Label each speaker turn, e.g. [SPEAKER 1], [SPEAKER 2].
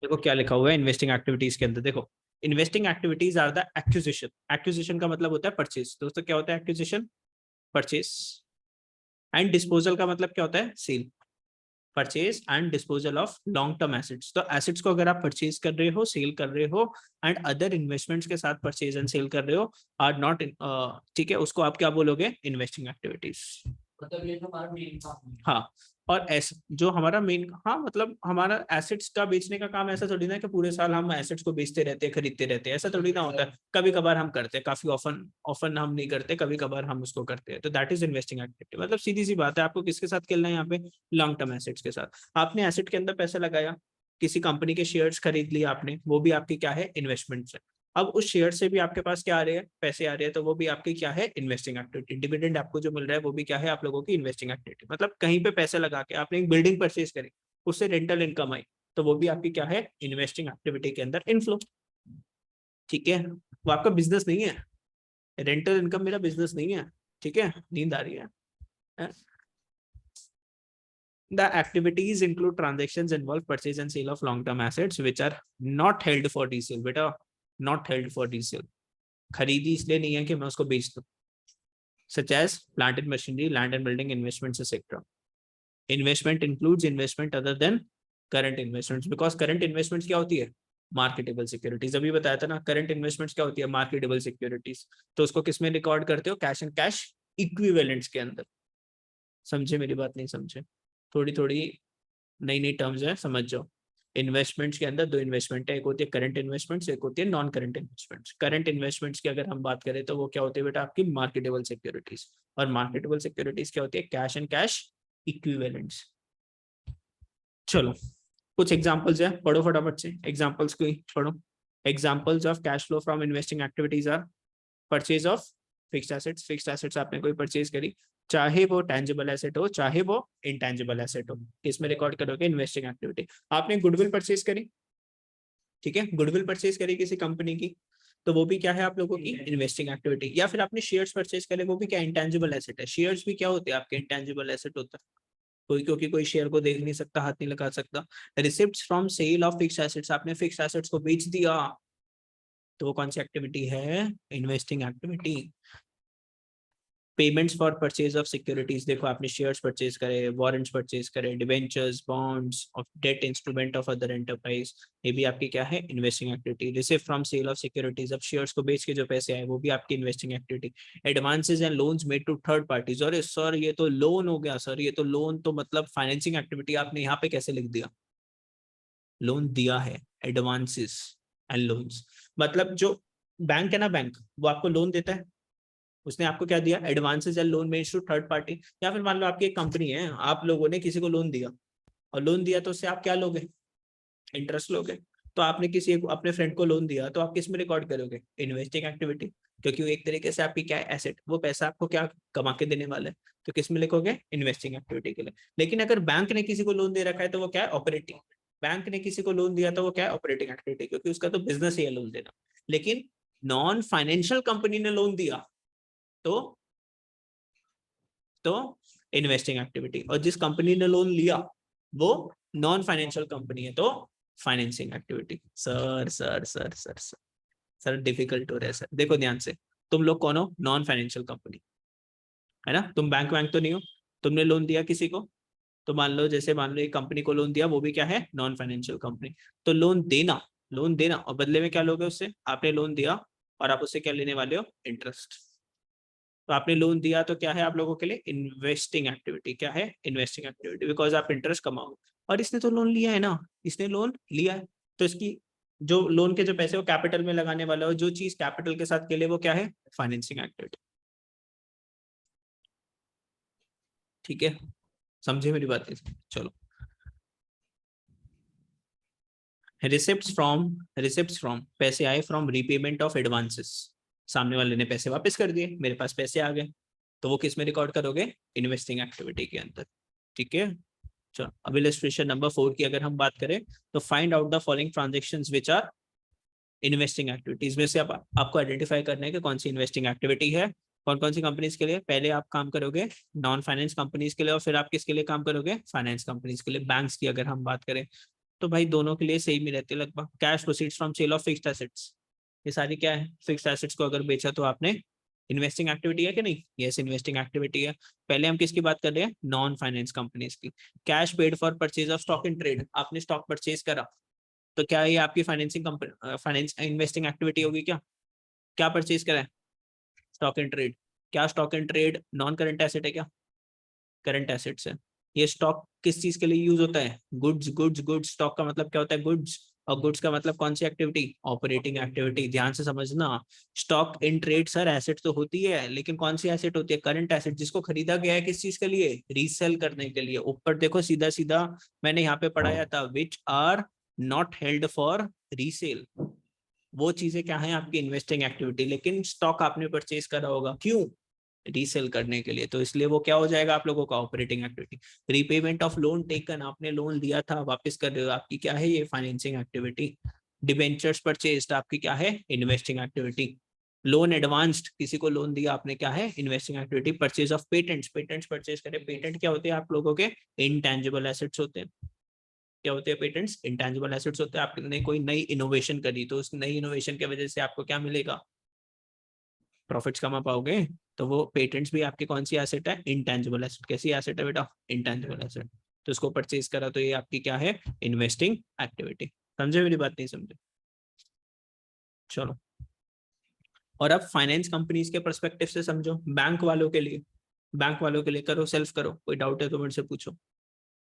[SPEAKER 1] देखो क्या लिखा हुआ है इन्वेस्टिंग एक्टिविटीज के अंदर। देखो investing activities are the acquisition. Acquisition का मतलब होता है परचेज। दोस्तों क्या होता है एक्विजिशन? परचेज। एंड डिस्पोजल का मतलब क्या होता है? Sale. Purchase and disposal of long term assets. तो एसेट्स को अगर आप परचेज कर रहे हो, सेल कर रहे हो एंड अदर इन्वेस्टमेंट्स के साथ परचेज एंड सेल कर रहे हो आर नॉट, ठीक है, उसको आप क्या बोलोगे? Investing activities. मतलब ये तो हमारा मेन काम है। हाँ, और ऐसे जो हमारा मेन, हाँ मतलब हमारा एसेट्स का बेचने का काम ऐसा थोड़ी ना कि पूरे साल हम एसेट्स को बेचते रहते हैं, खरीदते रहते हैं, ऐसा थोड़ी ना होता है। कभी कभार हम करते हैं, काफी ऑफन ऑफन हम नहीं करते, कभी कभार हम उसको करते हैं। तो दैट इज इन्वेस्टिंग एक्टिविटी। मतलब सीधी सी बात है, आपको किसके साथ खेलना है यहाँ पे? लॉन्ग टर्म एसेट्स के साथ। आपने एसेट के अंदर पैसा लगाया, किसी कंपनी के शेयर्स खरीद लिए आपने, वो भी आपकी क्या है? इन्वेस्टमेंट है। अब उस शेयर से भी आपके पास क्या आ रहे हैं? पैसे आ रहे हैं, तो वो भी आपकी क्या है? Investing activity. डिविडेंड आपको जो मिल रहा है वो भी क्या है? आप लोगों की इन्वेस्टिंग एक्टिविटी। मतलब कहीं पे पैसे लगा के आपने एक बिल्डिंग परचेज करी, उससे रेंटल इनकम आई, तो वो भी आपकी क्या है? इन्वेस्टिंग एक्टिविटी के अंदर इनफ्लो। ठीक है, वो आपका बिजनेस नहीं है। रेंटल इनकम मेरा बिजनेस नहीं है। ठीक है, नींद आ रही है। The activities include transactions involve purchase and sale of long-term assets which are not held for resale. बेटा not held for resale, खरीदी इसलिए नहीं है कि मैं उसको बेच दूं। Such as plant and machinery, land and building investments, etc. Investment includes investment other than current investments because current investments क्या होती है? Marketable securities. अभी बताया था ना, करंट इन्वेस्टमेंट्स क्या होती है? Marketable securities. तो उसको किस में रिकॉर्ड करते हो? कैश एंड कैश इक्विवेलेंट्स के अंदर। समझे मेरी बात? नहीं समझे? थोड़ी थोड़ी नई नई टर्म्स है, समझ जाओ। इन्वेस्टमेंट्स के अंदर दो इन्वेस्टमेंट है, एक होती है करंट इन्वेस्टमेंट्स, एक होती है non current investments. Current investments की अगर हम बात करें तो वो क्या होती है बेटा? आपकी मार्केटेबल सिक्योरिटीज। और मार्केटेबल सिक्योरिटीज क्या होती है? Cash and cash equivalents. चलो कुछ एग्जांपल्स है, पढ़ो फटाफट से एग्जांपल्स को ही पढ़ो। Examples of cash flow from investing activities are purchase of fixed assets. Fixed assets आपने कोई परचेज करी, चाहे वो टेंजिबल एसेट हो चाहे वो इंटेंजिबल एसेट हो, इसमें रिकॉर्ड करोगे इन्वेस्टिंग एक्टिविटी। आपने गुडविल परचेज करी, ठीक है, गुडविल परचेज करी किसी कंपनी की, तो वो भी क्या है आप लोगों की? Investing activity. या फिर आपने शेयर्स परचेज करे, वो भी क्या? इंटेंजिबल एसेट है। शेयर्स भी क्या होते हैं आपके? इंटेंजिबल एसेट होता है। कोई, क्योंकि कोई शेयर को देख नहीं सकता, हाथ नहीं लगा सकता। Receipts from sale of fixed assets, आपने फिक्स्ड एसेट्स को बेच दिया, तो वो कौन सी एक्टिविटी है? Investing activity. Payments for purchase of securities, देखो आपने शेयर्स परचेज करे, वारंट्स परचेज करे, debentures, bonds of debt instrument of other enterprise, ये भी आपकी क्या है? Investing activity. Receive from sale of securities, अब शेयर्स को बेच के जो पैसे आए वो भी आपकी investing activity. Advances and loans made to third parties, अरे सर ये तो लोन हो गया, सर ये तो लोन, तो मतलब फाइनेंसिंग एक्टिविटी आपने यहाँ पे कैसे लिख दिया? लोन दिया है, एडवांसेस एंड लोन्स। मतलब जो बैंक है ना, बैंक वो आपको लोन देता है, उसने आपको क्या दिया? एडवांसेस या लोन में टू थर्ड पार्टी। या फिर मान लो आपकी एक कंपनी है, आप लोगों ने किसी को लोन दिया, और लोन दिया तो उससे आप क्या लोगे? इंटरेस्ट लोगे। तो आपने किसी एक अपने फ्रेंड को लोन दिया, तो आप किस में रिकॉर्ड करोगे? इन्वेस्टिंग एक्टिविटी, क्योंकि वो एक तरीके से आपकी क्या है? एसेट। वो पैसा आपको क्या कमा के देने वाला है, तो किस में लिखोगे? इन्वेस्टिंग एक्टिविटी के लिए। लेकिन अगर बैंक ने किसी को लोन दे रखा है तो वो क्या है? ऑपरेटिंग। बैंक ने किसी को लोन दिया तो वो क्या है? ऑपरेटिंग एक्टिविटी, क्योंकि उसका तो बिजनेस ही है लोन देना। लेकिन नॉन फाइनेंशियल कंपनी ने लोन दिया तो इन्वेस्टिंग एक्टिविटी। और जिस कंपनी ने लोन लिया वो नॉन फाइनेंशियल कंपनी है, तो financing activity. Sir sir sir sir sir sir difficult हो रहा है सर। देखो ध्यान से, तुम लोग कौन हो? नॉन फाइनेंशियल कंपनी, है ना? तुम बैंक वैंक तो नहीं हो। तुमने लोन दिया किसी को, तो मान लो जैसे मान लो एक कंपनी को लोन दिया, वो भी क्या है? Non financial company. तो लोन देना और बदले में क्या लोगे उससे? आपने लोन दिया और आप उससे क्या लेने वाले हो? इंटरेस्ट। तो आपने लोन दिया तो क्या है आप लोगों के लिए? Investing activity. क्या है? इन्वेस्टिंग एक्टिविटी, बिकॉज आप इंटरेस्ट कमाओ। और इसने तो लोन लिया है ना, इसने लोन लिया है, तो इसकी जो लोन के जो पैसे वो कैपिटल में लगाने वाला हो, जो चीज कैपिटल के साथ के लिए, वो क्या है? Financing activity. ठीक है, समझे मेरी बात? चलो, रिसिप्ट्स फ्रॉम पैसे आए फ्रॉम रीपेमेंट ऑफ एडवांसेस, सामने वाले ने पैसे वापस कर दिए, मेरे पास पैसे आ गए, तो वो किस में रिकॉर्ड करोगे? इन्वेस्टिंग एक्टिविटी के अंदर। ठीक है, चलो अब इलस्ट्रेशन नंबर 4 की अगर हम बात करें, तो find out the following transactions which are investing activities. में से आपको आइडेंटिफाई करना है कि कौन सी इन्वेस्टिंग एक्टिविटी है, कौन कौन सी कंपनीज के लिए। पहले आप काम करोगे नॉन फाइनेंस कंपनीज के लिए, और फिर आप किसके लिए काम करोगे? फाइनेंस कंपनीज के लिए। बैंक्स की अगर हम बात करें, तो भाई दोनों के लिए सेम ही रहती है लगभग। Cash proceeds from sale of fixed assets, ये सारी क्या है, फिक्स्ड एसेट्स को अगर बेचा तो आपने इन्वेस्टिंग एक्टिविटी है कि नहीं, यस इन्वेस्टिंग एक्टिविटी है। पहले हम किसकी बात कर रहे हैं, नॉन फाइनेंस कंपनीज की। Cash paid for purchase of stock in trade, आपने स्टॉक परचेज करा तो क्या ये आपकी financing company finance investing activity होगी क्या? क्या परचेज करा है, स्टॉक इन ट्रेड। क्या stock in trade non current asset है क्या? करंट एसेट्स है। ये स्टॉक किस चीज के लिए यूज होता है, गुड्स गुड्स गुड्स, स्टॉक का मतलब क्या होता है, गुड्स, और गुड्स का मतलब कौन सी एक्टिविटी, ऑपरेटिंग एक्टिविटी। ध्यान से समझना, stock in trade sir asset तो होती है, लेकिन कौन सी एसेट होती है, करंट एसेट, जिसको खरीदा गया है किस चीज के लिए, रीसेल करने के लिए। ऊपर देखो सीधा सीधा मैंने यहाँ पे पढ़ाया था, which are not held for resale, वो चीजें क्या है आपकी इन्वेस्टिंग एक्टिविटी। लेकिन स्टॉक आपने परचेज करा होगा, क्यों, रीसेल करने के लिए, तो इसलिए वो क्या हो जाएगा आप लोगों का operating activity. Repayment of loan taken, आपने लोन लिया था वापस कर रहे हो, आपकी क्या है ये फाइनेंसिंग एक्टिविटी। डिबेंचर्स परचेज्ड, आपकी क्या है इन्वेस्टिंग एक्टिविटी। लोन एडवांस्ड, किसी को लोन दिया आपने, क्या है investing activity. Purchase of patents, patents purchase करे, पेटेंट क्या होते हैं आप लोगों के, इनटैंजिबल एसेट्स होते हैं। क्या होते हैं पेटेंट्स, इंटेंजिबल एसेट्स होते हैं। आपने कोई नई इनोवेशन करी तो उस नई इनोवेशन की वजह से आपको क्या मिलेगा, प्रॉफिट्स कमा पाओगे। तो वो पेटेंट्स भी आपकी कौन सी एसेट है, इंटेंजिबल एसेट। कैसी एसेट है बेटा, इंटेंजिबल एसेट। तो इसको परचेज करा तो ये आपकी क्या है, इन्वेस्टिंग एक्टिविटी। समझे मेरी बात, नहीं समझे, चलो। और अब फाइनेंस कंपनीज के परस्पेक्टिव से समझो, बैंक वालों के लिए, बैंक वालों के लिए करो, सेल्फ करो, कोई डाउट है तो मेरे से पूछो।